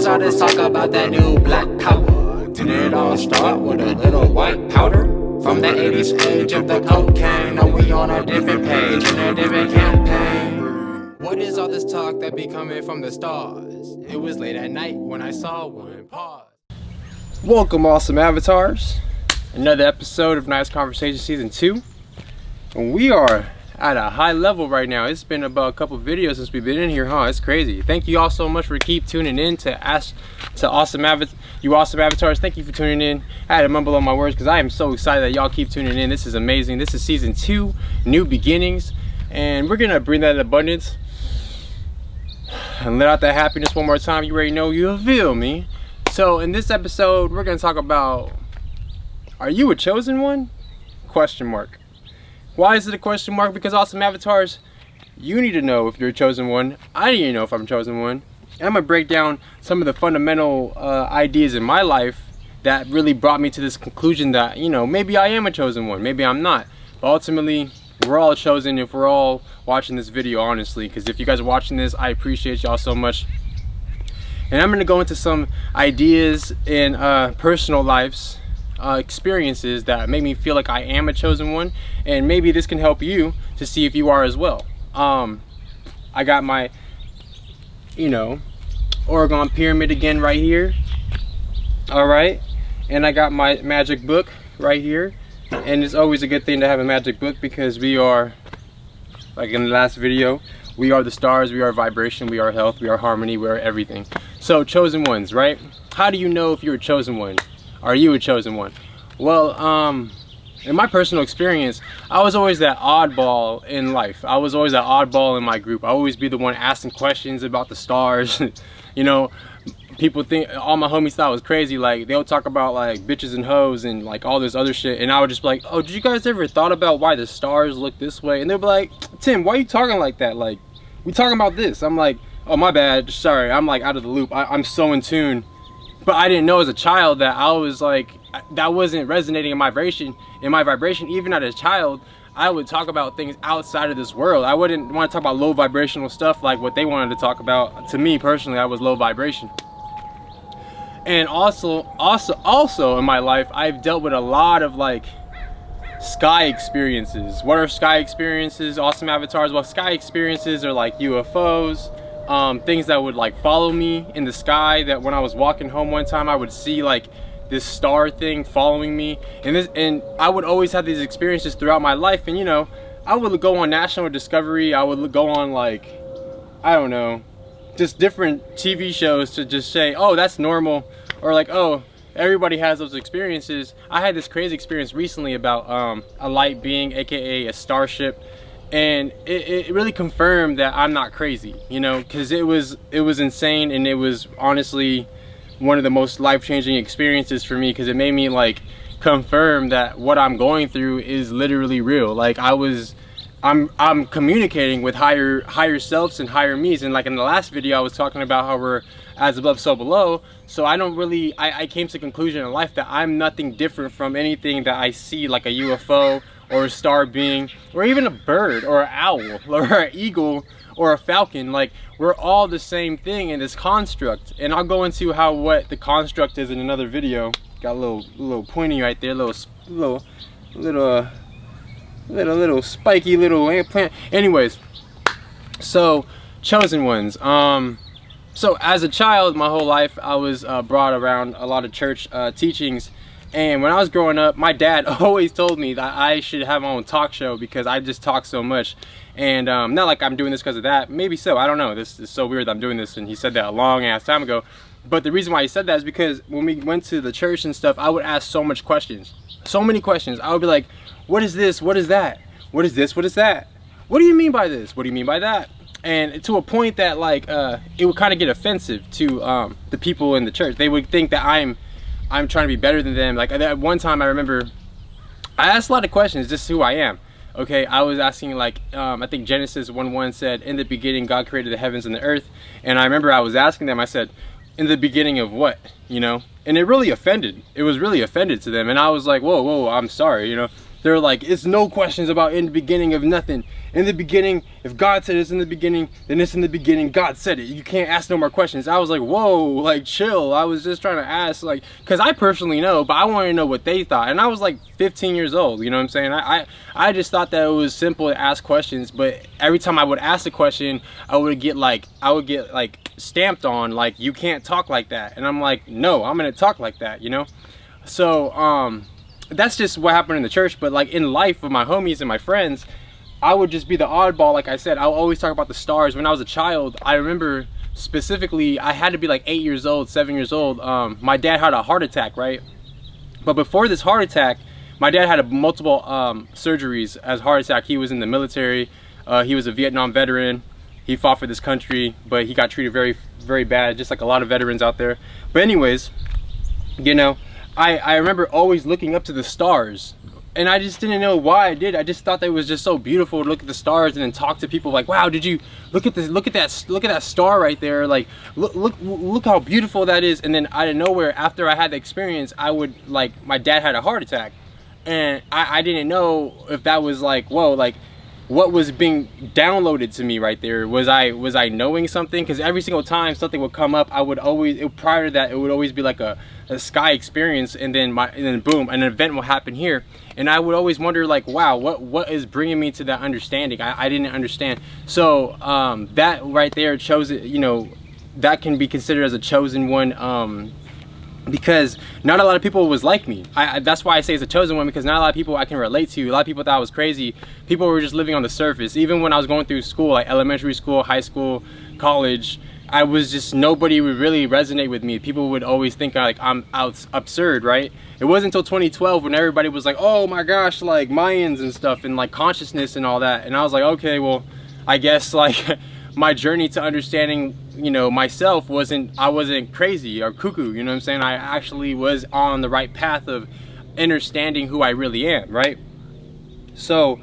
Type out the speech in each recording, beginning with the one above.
episode, let's talk about that new black power. Did it all start with a little white powder? From the 80s age of the cocaine, now we on a different page in a different campaign. What is all this talk that be coming from the stars? It was late at night when I saw one pause. Welcome, awesome avatars. Another episode of Nice Conversation Season 2. And we are at a high level right now. It's been about a couple videos since we've been in here, huh? It's crazy. Thank you all so much for keep tuning in to awesome avatars. Thank you for tuning in. I had to mumble on my words because I am so excited that y'all keep tuning in. This is amazing. This is Season 2, New Beginnings. And we're gonna bring that abundance and let out that happiness one more time. You already know, you feel me. So in this episode, we're gonna talk about, are you a chosen one? Question mark. Why is it a question mark? Because awesome avatars, you need to know if you're a chosen one. I need to know if I'm a chosen one. And I'm gonna break down some of the fundamental ideas in my life that really brought me to this conclusion that, you know, maybe I am a chosen one, maybe I'm not. But ultimately, we're all chosen if we're all watching this video, honestly. Because if you guys are watching this, I appreciate y'all so much. And I'm gonna go into some ideas in personal lives, experiences that make me feel like I am a chosen one, and maybe this can help you to see if you are as well. I got my, Oregon pyramid again right here. All right, and I got my magic book right here, and it's always a good thing to have a magic book because we are, like in the last video, we are the stars, we are vibration, we are health, we are harmony, we are everything. So chosen ones, right? How do you know if you're a chosen one? Are you a chosen one? Well, in my personal experience, I was always that oddball in life. I was always that oddball in my group. I always be the one asking questions about the stars. People think all my homies thought I was crazy. Like, they'll talk about like bitches and hoes and like all this other shit, and I would just be like, oh, did you guys ever thought about why the stars look this way? And they'll be like, Tim, why are you talking like that? Like, we talking about this. I'm like, oh, my bad, sorry, I'm like out of the loop. I'm so in tune. But I didn't know as a child that I was like, that wasn't resonating in my vibration. Even as a child, I would talk about things outside of this world. I wouldn't want to talk about low vibrational stuff like what they wanted to talk about. To me personally, I was low vibration. And also in my life, I've dealt with a lot of like sky experiences. What are sky experiences? Awesome avatars. Well, sky experiences are like UFOs. Things that would like follow me in the sky, that when I was walking home one time I would see like this star thing following me, and I would always have these experiences throughout my life. And I would go on National Discovery, I would go on like, I don't know, just different TV shows to just say, oh, that's normal, or like, oh, everybody has those experiences. I had this crazy experience recently about a light being, aka a starship. And it really confirmed that I'm not crazy, because it was insane, and it was honestly one of the most life-changing experiences for me, because it made me like confirm that what I'm going through is literally real. Like I'm communicating with higher selves and higher me's, and like in the last video I was talking about how we're as above so below. So I came to the conclusion in life that I'm nothing different from anything that I see, like a UFO or a star being, or even a bird or an owl or an eagle or a falcon. Like, we're all the same thing in this construct. And I'll go into what the construct is in another video. Got a little pointy right there, little spiky little plant. Anyways, so chosen ones. So as a child, my whole life I was brought around a lot of church teachings. And when I was growing up, my dad always told me that I should have my own talk show because I just talk so much. And not like I'm doing this because of that. Maybe so. I don't know. This is so weird that I'm doing this. And he said that a long ass time ago. But the reason why he said that is because when we went to the church and stuff, I would ask so much questions. So many questions. I would be like, what is this? What is that? What is this? What is that? What do you mean by this? What do you mean by that? And to a point that like it would kind of get offensive to the people in the church. They would think that I'm trying to be better than them. Like at one time I remember I asked a lot of questions, just who I am. Okay, I was asking like, I think Genesis 1:1 said, in the beginning God created the heavens and the earth. And I remember I was asking them, I said, in the beginning of what? And it really offended. It was really offended to them. And I was like, whoa, I'm sorry, They're like, it's no questions about in the beginning of nothing. In the beginning, if God said it's in the beginning, then it's in the beginning, God said it. You can't ask no more questions. I was like, whoa, like chill. I was just trying to ask, like, because I personally know, but I wanted to know what they thought. And I was like 15 years old, you know what I'm saying? I just thought that it was simple to ask questions, but every time I would ask a question, I would get like stamped on, like, you can't talk like that. And I'm like, no, I'm gonna talk like that, you know? So that's just what happened in the church. But like in life with my homies and my friends, I would just be the oddball. Like I said, I would always talk about the stars. When I was a child, I remember specifically, I had to be like 8 years old, 7 years old. My dad had a heart attack, right? But before this heart attack, my dad had multiple surgeries as heart attack. He was in the military. He was a Vietnam veteran. He fought for this country, but he got treated very, very bad, just like a lot of veterans out there. But anyways, you know, I remember always looking up to the stars, and I just didn't know why I did. I just thought that it was just so beautiful to look at the stars and then talk to people like, wow, did you look at this, look at that star right there, like look how beautiful that is. And then out of nowhere, after I had the experience, I would, like, my dad had a heart attack, and I didn't know if that was like, whoa, like what was being downloaded to me right there. Was I knowing something? Because every single time something would come up, I would always, prior to that, it would always be like a sky experience, and then boom, an event will happen here, and I would always wonder, like, wow, what is bringing me to that understanding? I didn't understand. So that right there chose it, you know, that can be considered as a chosen one, because not a lot of people was like me. That's why I say it's a chosen one, because not a lot of people I can relate to. A lot of people thought I was crazy. People were just living on the surface. Even when I was going through school, like elementary school, high school, college, I was just, nobody would really resonate with me. People would always think like I'm absurd, right? It wasn't until 2012 when everybody was like, oh my gosh, like Mayans and stuff, and like consciousness and all that. And I was like, okay, well, I guess like my journey to understanding, you know, myself I wasn't crazy or cuckoo, you know what I'm saying? I actually was on the right path of understanding who I really am, right? So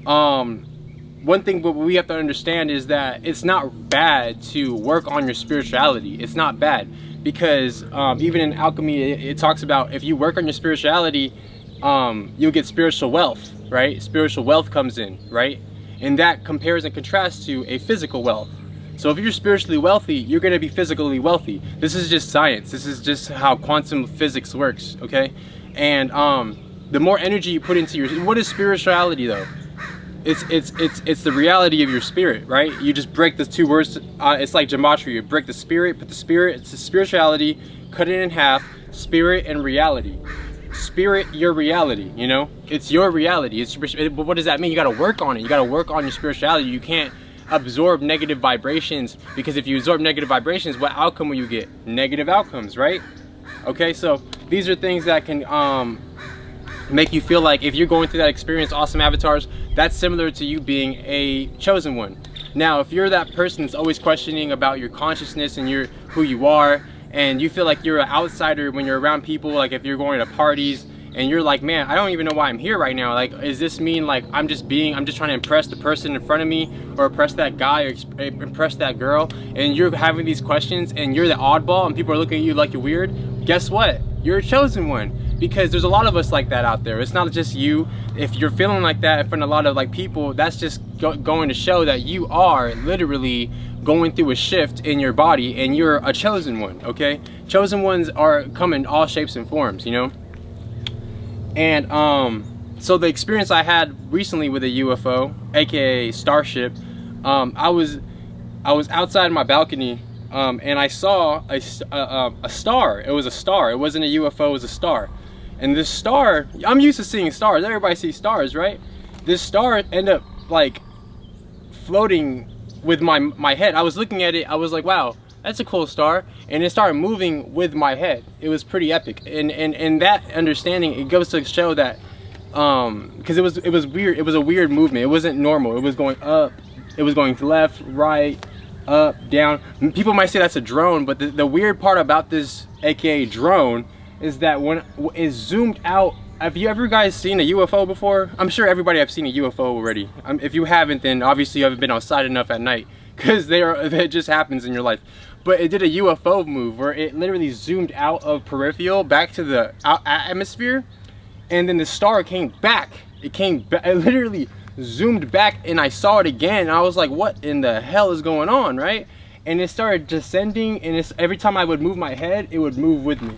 one thing what we have to understand is that it's not bad to work on your spirituality. It's not bad, because even in alchemy, it talks about if you work on your spirituality, you'll get spiritual wealth, right? Spiritual wealth comes in, right? And that compares and contrasts to a physical wealth. So if you're spiritually wealthy, you're going to be physically wealthy. This is just science. This is just how quantum physics works, okay? And the more energy you put into what is spirituality though? It's the reality of your spirit, right? You just break the two words. It's like gematria. You break the spirit, put the spirit, it's the spirituality, cut it in half, spirit and reality. Spirit, your reality, you know? It's your reality. But what does that mean? You got to work on it. You got to work on your spirituality. You can't absorb negative vibrations, because if you absorb negative vibrations, what outcome will you get? Negative outcomes, right? Okay, so these are things that can make you feel like if you're going through that experience, awesome avatars, that's similar to you being a chosen one. Now, if you're that person that's always questioning about your consciousness and who you are, and you feel like you're an outsider when you're around people, like if you're going to parties and you're like, man, I don't even know why I'm here right now. Like, does this mean like I'm just trying to impress the person in front of me, or impress that guy, or impress that girl? And you're having these questions and you're the oddball and people are looking at you like you're weird. Guess what? You're a chosen one. Because there's a lot of us like that out there. It's not just you. If you're feeling like that in front of a lot of like people, that's just going to show that you are literally going through a shift in your body, and you're a chosen one, okay? Chosen ones come in all shapes and forms, you know? And so the experience I had recently with a UFO, aka starship, I was outside my balcony, and I saw a star. It was a star. It wasn't a UFO, it was a star. And this star, I'm used to seeing stars. Everybody sees stars, right? This star ended up like floating with my head. I was looking at it, I was like, wow, that's a cool star. And it started moving with my head. It was pretty epic. And that understanding, it goes to show that, because it was weird. It was a weird movement. It wasn't normal. It was going up, it was going left, right, up, down. People might say that's a drone, but the weird part about this, aka drone, is that when it's zoomed out. Have you ever guys seen a UFO before? I'm sure everybody have seen a UFO already. If you haven't, then obviously you haven't been outside enough at night, because it just happens in your life. But it did a UFO move where it literally zoomed out of peripheral back to the atmosphere, and then the star came back it came back, it literally zoomed back, and I saw it again, and I was like, what in the hell is going on, right? And it started descending, and every time I would move my head, it would move with me.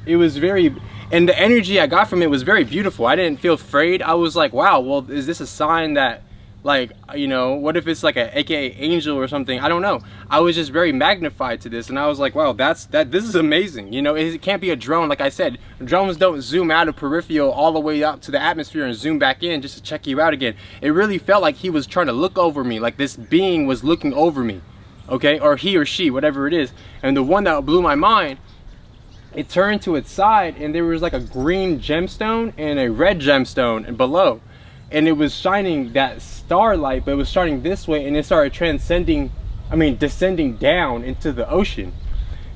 It was very, and the energy I got from it was very beautiful. I didn't feel afraid. I was like, wow, well, is this a sign that, like, you know, what if it's like a AKA angel or something? I don't know. I was just very magnified to this, and I was like, wow, this is amazing. You know, it can't be a drone. Like I said, drones don't zoom out of peripheral all the way out to the atmosphere and zoom back in just to check you out again. It really felt like he was trying to look over me, like this being was looking over me, okay? Or he or she, whatever it is. And the one that blew my mind, it turned to its side, and there was like a green gemstone and a red gemstone below. And it was shining that starlight, but it was shining this way, and it started descending down into the ocean.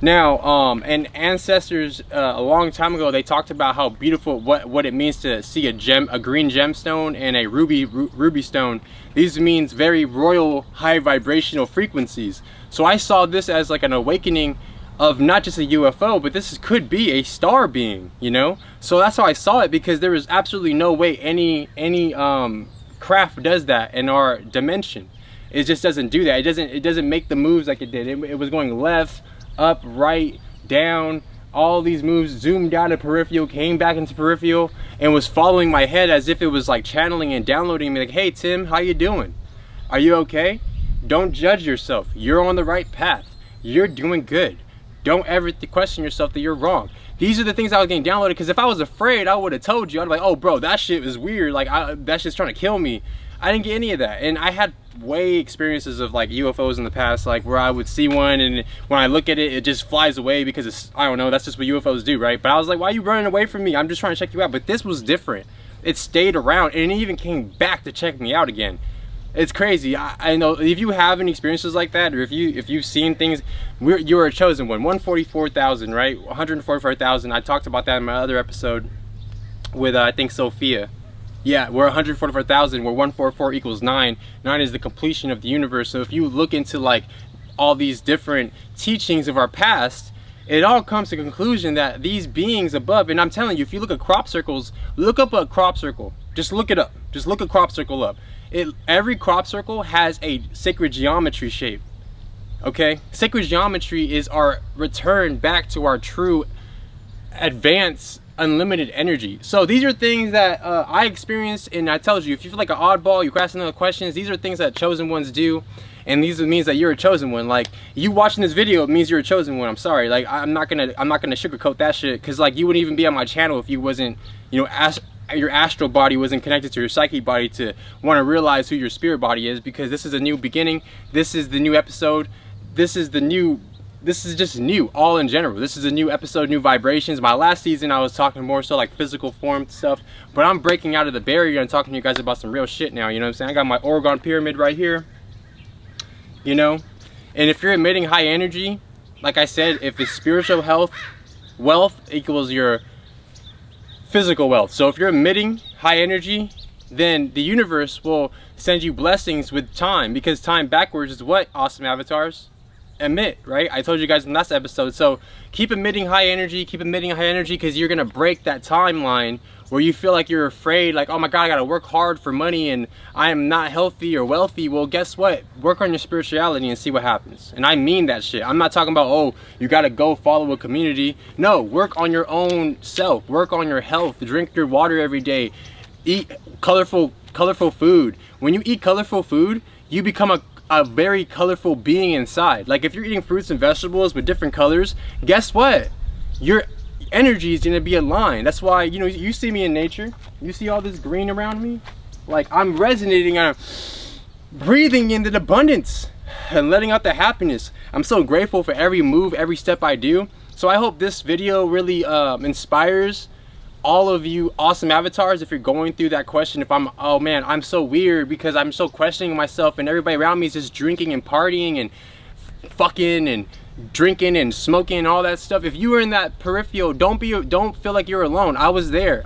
Now, and ancestors a long time ago, they talked about how beautiful, what it means to see a green gemstone and a ruby stone. These means very royal, high vibrational frequencies. So I saw this as like an awakening of not just a UFO, but this could be a star being, you know? So that's how I saw it, because there was absolutely no way any craft does that in our dimension. It just doesn't do that. It doesn't make the moves like it did. It was going left, up, right, down, all these moves, zoomed out of peripheral, came back into peripheral, and was following my head as if it was like channeling and downloading me, like, hey Tim, how you doing? Are you okay? Don't judge yourself. You're on the right path. You're doing good. Don't ever question yourself that you're wrong. These are the things I was getting downloaded, because if I was afraid, I would have told you. I'd be like, oh bro, that shit was weird. Like, that shit's trying to kill me. I didn't get any of that. And I had way experiences of like UFOs in the past, like where I would see one, and when I look at it, it just flies away because it's, I don't know, that's just what UFOs do, right? But I was like, why are you running away from me? I'm just trying to check you out. But this was different. It stayed around, and it even came back to check me out again. It's crazy. I know if you have any experiences like that, or if you've seen things, you're a chosen one. 144,000, right? 144,000. I talked about that in my other episode with I think Sophia. Yeah, we're 144,000. Where 144 equals 9. 9 is the completion of the universe. So if you look into like all these different teachings of our past, it all comes to the conclusion that these beings above, and I'm telling you, if you look at crop circles, look up a crop circle. Just look it up. Just look a crop circle up. Every crop circle has a sacred geometry shape. Okay, sacred geometry is our return back to our true advanced unlimited energy. So these are things that I experienced, and I told you, if you feel like an oddball, you're asking other questions, these are things that chosen ones do, and these means that you're a chosen one. Like, you watching this video, it means you're a chosen one. I'm sorry, like I'm not gonna sugarcoat that shit, because like you wouldn't even be on my channel if you wasn't, you know, your astral body wasn't connected to your psychic body to want to realize who your spirit body is, because this is a new beginning. This is the new episode. This is just new, all in general. This is a new episode, new vibrations. My last season, I was talking more so like physical form stuff, but I'm breaking out of the barrier and talking to you guys about some real shit now, you know what I'm saying? I got my Oregon pyramid right here, you know? And if you're emitting high energy, like I said, if it's spiritual health, wealth equals your physical wealth. So if you're emitting high energy, then the universe will send you blessings with time, because time backwards is what, awesome avatars? Emit, right? I told you guys in the last episode. So keep emitting high energy, because you're gonna break that timeline where you feel like you're afraid, like, oh my god, I gotta work hard for money and I am not healthy or wealthy. Well, guess what? Work on your spirituality and see what happens. And I mean that shit. I'm not talking about, oh, you gotta go follow a community. No, work on your own self, work on your health, drink your water every day, eat colorful food. When you eat colorful food, you become a very colorful being inside. Like if you're eating fruits and vegetables with different colors, guess what? Your energy is gonna be aligned. That's why, you know, you see me in nature, you see all this green around me, like I'm resonating, I'm breathing in the abundance and letting out the happiness. I'm so grateful for every move, every step I do. So I hope this video really inspires all of you awesome avatars. If you're going through that question, if I'm, oh man, I'm so weird because I'm so questioning myself and everybody around me is just drinking and partying and fucking and drinking and smoking and all that stuff. If you were in that peripheral, don't feel like you're alone. I was there,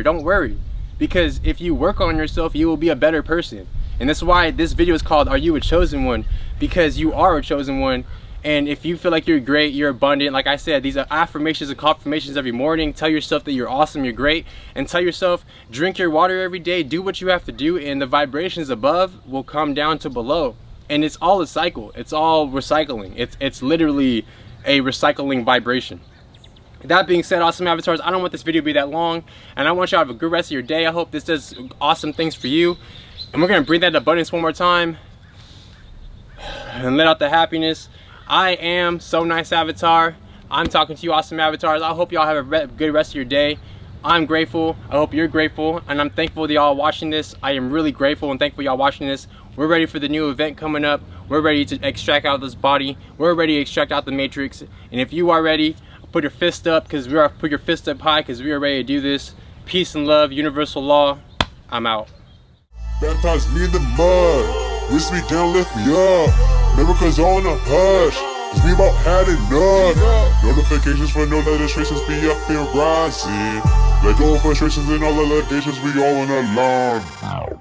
don't worry, because if you work on yourself, you will be a better person. And that's why this video is called Are You a Chosen One? Because you are a chosen one, And if you feel like you're great, you're abundant, like I said, these are affirmations and confirmations every morning. Tell yourself that you're awesome, you're great, and tell yourself, drink your water every day, do what you have to do, and the vibrations above will come down to below. And it's all a cycle. It's all recycling. It's literally a recycling vibration. That being said, awesome avatars, I don't want this video to be that long, and I want you to have a good rest of your day. I hope this does awesome things for you. And we're gonna breathe that abundance one more time and let out the happiness. I am SoNiceAvatar. I'm talking to you awesome avatars. I hope y'all have a good rest of your day. I'm grateful. I hope you're grateful, and I'm thankful that y'all watching this. I am really grateful and thankful y'all watching this. We're ready for the new event coming up. We're ready to extract out this body. We're ready to extract out the matrix. And if you are ready, put your fist up, put your fist up high, because we are ready to do this. Peace and love, universal law. I'm out. Baptized me in the mud, wish me down, lift me up. Never cause on a hush, cause we about had enough. Notifications for no illustrations be up and rising. Let go of frustrations and all allegations, we all in alarm.